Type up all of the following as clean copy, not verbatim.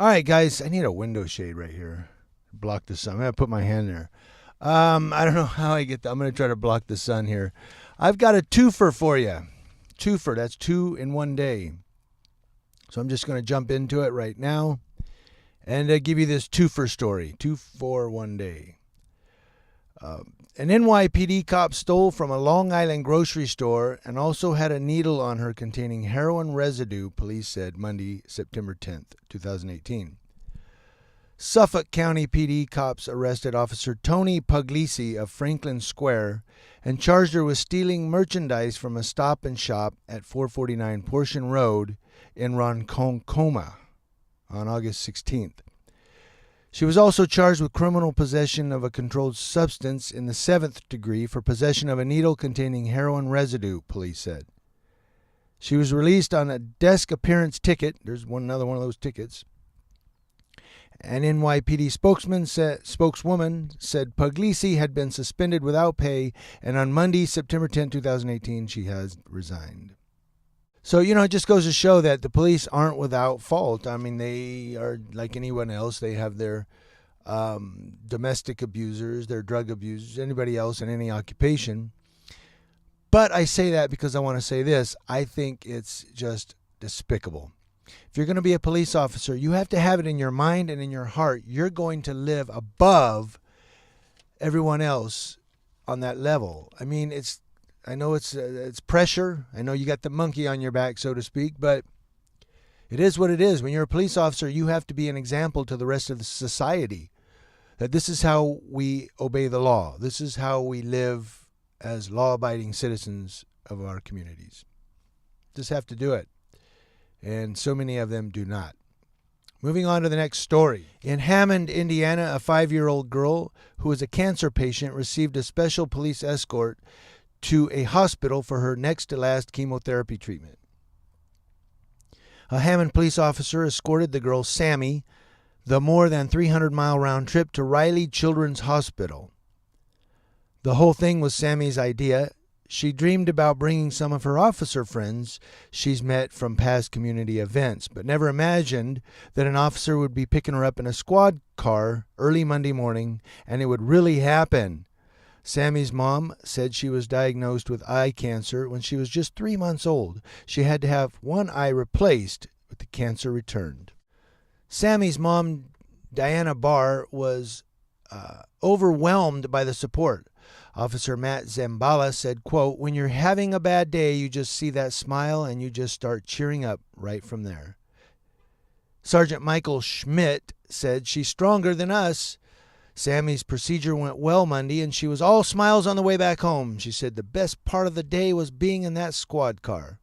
All right, guys, I need a window shade right here. Block the sun. I'm going to put my hand there. I don't know how I get that. I'm going to try to block the sun here. I've got a two-fer for you. Two-fer, that's 2 in 1 day. So I'm just going to jump into it right now and give you this two-fer story. 2 for 1 day. An NYPD cop stole from a Long Island grocery store and also had a needle on her containing heroin residue, police said Monday, September 10th, 2018. Suffolk County PD cops arrested Officer Tony Puglisi of Franklin Square and charged her with stealing merchandise from a Stop and Shop at 449 Portion Road in Ronkonkoma on August 16th. She was also charged with criminal possession of a controlled substance in the 7th degree for possession of a needle containing heroin residue, police said. She was released on a desk appearance ticket. There's another one of those tickets. An NYPD spokeswoman said Puglisi had been suspended without pay, and on Monday, September 10, 2018, she has resigned. So, it just goes to show that the police aren't without fault. I mean, they are like anyone else. They have their domestic abusers, their drug abusers, anybody else in any occupation. But I say that because I want to say this. I think it's just despicable. If you're going to be a police officer, you have to have it in your mind and in your heart. You're going to live above everyone else on that level. I mean, I know it's pressure. I know you got the monkey on your back, so to speak, but it is what it is. When you're a police officer, you have to be an example to the rest of the society that this is how we obey the law. This is how we live as law-abiding citizens of our communities. Just have to do it. And so many of them do not. Moving on to the next story. In Hammond, Indiana, a 5-year-old girl who is a cancer patient received a special police escort to a hospital for her next-to-last chemotherapy treatment. A Hammond police officer escorted the girl, Sammy, the more than 300-mile round trip to Riley Children's Hospital. The whole thing was Sammy's idea. She dreamed about bringing some of her officer friends she's met from past community events, but never imagined that an officer would be picking her up in a squad car early Monday morning, and it would really happen. Sammy's mom said she was diagnosed with eye cancer when she was just 3 months old. She had to have one eye replaced, but the cancer returned. Sammy's mom, Diana Barr, was overwhelmed by the support. Officer Matt Zambala said, quote, "When you're having a bad day, you just see that smile and you just start cheering up right from there." Sergeant Michael Schmidt said, "She's stronger than us." Sammy's procedure went well Monday, and she was all smiles on the way back home. She said the best part of the day was being in that squad car.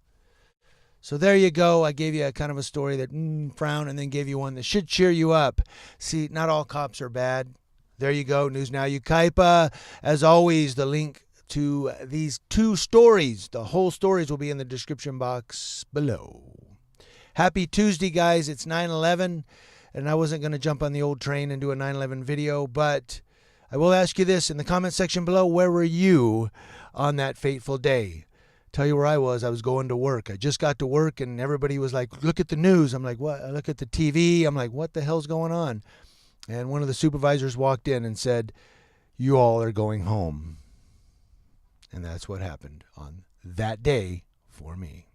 So there you go. I gave you a kind of a story that frown, and then gave you one that should cheer you up. See, not all cops are bad. There you go. News Now Ukaipa. As always, the link to these 2 stories, the whole stories, will be in the description box below. Happy Tuesday, guys. It's 9/11. And I wasn't going to jump on the old train and do a 9/11 video, but I will ask you this in the comment section below. Where were you on that fateful day? Tell you where I was. I was going to work. I just got to work, and everybody was like, look at the news. I'm like, what? I look at the TV. I'm like, what the hell's going on? And one of the supervisors walked in and said, "You all are going home." And that's what happened on that day for me.